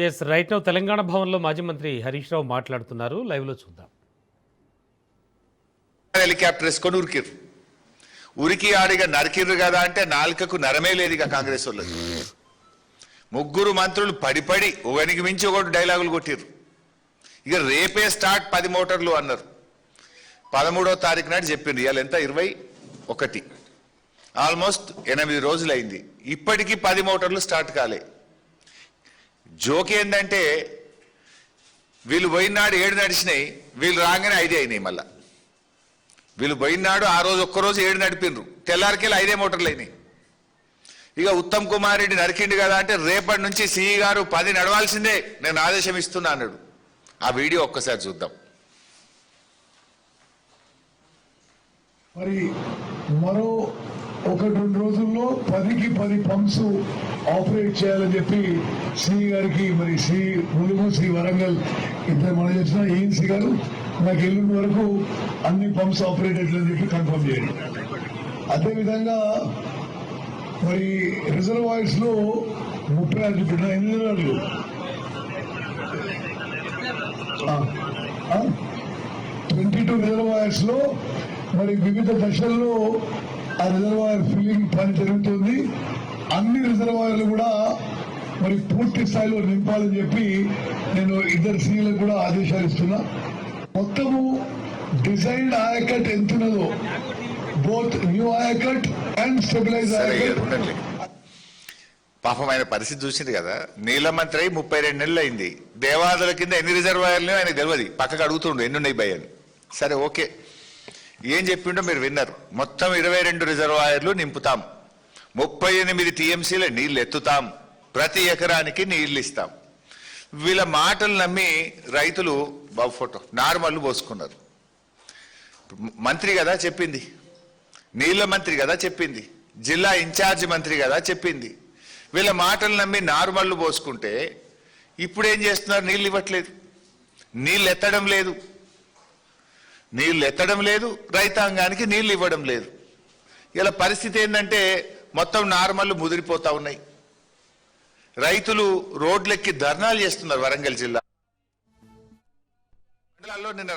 Yes right now Telangana భవన్లో మాజీ మంత్రి హరీష్ రావు మాట్లాడుతున్నారు. లైవ్లో చూద్దాం. హెలికాప్టర్ వేసుకొని ఉరికిర్రు. ఉరికి ఆడిగా నరికిర్రు కదా అంటే నాలుకకు నరమే లేదు ఇక కాంగ్రెస్ వాళ్ళకి. ముగ్గురు మంత్రులు పడిపడి ఒకనికి మించి ఒకటి డైలాగులు కొట్టిర్రు. ఇక రేపే స్టార్ట్ 10 మోటార్లు అన్నారు. 13వ తారీఖు నాడు చెప్పిండ్రు. ఇవాళ ఎంత 21, ఆల్మోస్ట్ 8 రోజులు అయింది. ఇప్పటికీ 10 మోటార్లు స్టార్ట్ కాలే. జోక్ ఏంటంటే వీళ్ళు పోయినాడు 7 నడిచినాయి, వీళ్ళు రాగానే 5 అయినాయి. మళ్ళా వీళ్ళు పోయినాడు ఆ రోజు ఒక్కరోజు 7 నడిపిండ్రు, తెల్లారికెళ్ళి 5 మోటార్లు అయినాయి. ఇక ఉత్తమ్ కుమార్ రెడ్డి నరికిండు కదా అంటే రేపటి నుంచి సిఈ గారు 10 నడవాల్సిందే, నేను ఆదేశం ఇస్తున్నా అన్నాడు. ఆ వీడియో ఒక్కసారి చూద్దాం. మరి మరో 1-2 రోజుల్లో 10కి 10 పంప్స్ ఆపరేట్ చేయాలని చెప్పి సిఈ గారికి, మరి ములుగు వరంగల్ ఇద్దరు మనం చేసిన ఏఎన్సీ గారు నాకు ఎల్లుండి వరకు అన్ని పంప్స్ ఆపరేట్ అవుతుందని చెప్పి కన్ఫర్మ్ చేయండి. అదేవిధంగా మరి రిజర్వాయర్స్ లో 36 చూపిన 8 రిజర్వాయర్లు 22 రిజర్వాయర్స్ లో మరి వివిధ దశల్లో ఆ రిజర్వాయర్ ఫిల్లింగ్ పని జరుగుతుంది. అన్ని రిజర్వాయర్లు కూడా మరి పూర్తి స్థాయిలో నింపాలని చెప్పి నేను ఇద్దరు సీఎలకు కూడా ఆదేశాలు ఇస్తున్నా. మొత్తము డిజైన్డ్ ఆయకట్ ఎంత ఉన్నదో, both new ayacut and stabilize ayacut. పాపం ఆయన పరిస్థితి చూసింది కదా. నీళ్ళ మంత్రి 32 నెలలు అయింది. దేవాదుల కింద ఎన్ని రిజర్వాయర్లు ఆయనకు తెలియదు. పక్కకు అడుగుతుండు ఎన్ని ఉన్నాయి భయ అని. సరే ఓకే, ఏం చెప్పిండో మీరు విన్నారు. మొత్తం 22 రిజర్వాయర్లు నింపుతాం, 38 టీఎంసీల నీళ్లు ఎత్తుతాం, ప్రతి ఎకరానికి నీళ్లు ఇస్తాం. వీళ్ళ మాటలు నమ్మి రైతులు బాబు ఫోటో నార్మల్ పోసుకున్నారు. మంత్రి కదా చెప్పింది, నీళ్ల మంత్రి కదా చెప్పింది, జిల్లా ఇన్ఛార్జ్ మంత్రి కదా చెప్పింది. వీళ్ళ మాటలు నమ్మి నార్మల్ పోసుకుంటే ఇప్పుడు ఏం చేస్తున్నారు? నీళ్ళు ఇవ్వట్లేదు, నీళ్ళు ఎత్తడం లేదు, నీళ్ళు ఎత్తడం లేదు, రైతాంగానికి నీళ్లు ఇవ్వడం లేదు. ఇలా పరిస్థితి ఏంటంటే మొత్తం నార్మల్ ముదిరిపోతా ఉన్నాయి. రైతులు రోడ్లెక్కి ధర్నాలు చేస్తున్నారు. వరంగల్ జిల్లా మండలాల్లో నిన్న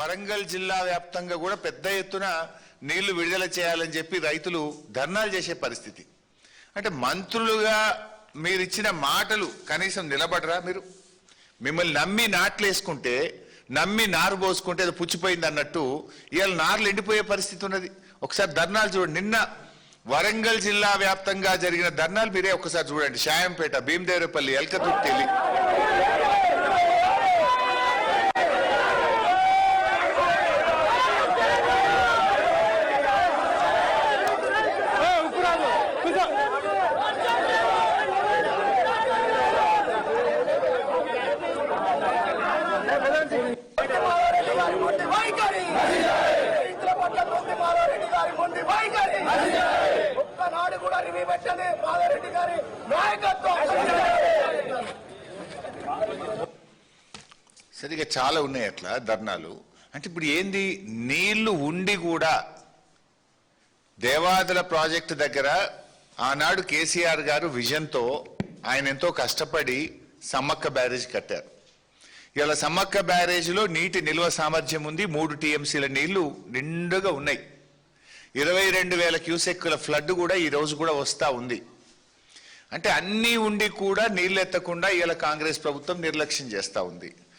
వరంగల్ జిల్లా వ్యాప్తంగా కూడా పెద్ద ఎత్తున నీళ్లు విడుదల చేయాలని చెప్పి రైతులు ధర్నాలు చేసే పరిస్థితి. అంటే మంత్రులుగా మీరు ఇచ్చిన మాటలు కనీసం నిలబడరా? మీరు మిమ్మల్ని నమ్మి నాట్లేసుకుంటే, నమ్మి నారు పోసుకుంటే అది పుచ్చిపోయింది అన్నట్టు ఇవాళ నార్లు ఎండిపోయే పరిస్థితి ఉన్నది. ఒకసారి ధర్నాలు చూడండి. నిన్న వరంగల్ జిల్లా వ్యాప్తంగా జరిగిన ధర్నాలు మీరే ఒకసారి చూడండి. షాయంపేట, భీమదేవరపల్లి, ఎల్కతుర్తి, సరిగా చాలా ఉన్నాయి అట్లా ధర్నాలు. అంటే ఇప్పుడు ఏంది, నీళ్లు ఉండి కూడా దేవాదుల ప్రాజెక్టు దగ్గర ఆనాడు కేసీఆర్ గారు విజన్తో ఆయన ఎంతో కష్టపడి సమ్మక్క బ్యారేజ్ కట్టారు. ఇలా సమ్మక్క బ్యారేజ్లో నీటి నిల్వ సామర్థ్యం ఉంది, 3 టీఎంసీల నీళ్లు నిండుగా ఉన్నాయి. 22,000 క్యూసెక్కుల ఫ్లడ్ కూడా ఈ రోజు కూడా వస్తా ఉంది. అంటే అన్నీ ఉండి కూడా నీళ్ళు ఎత్తకుండా ఇలా కాంగ్రెస్ ప్రభుత్వం నిర్లక్ష్యం చేస్తూ ఉంది.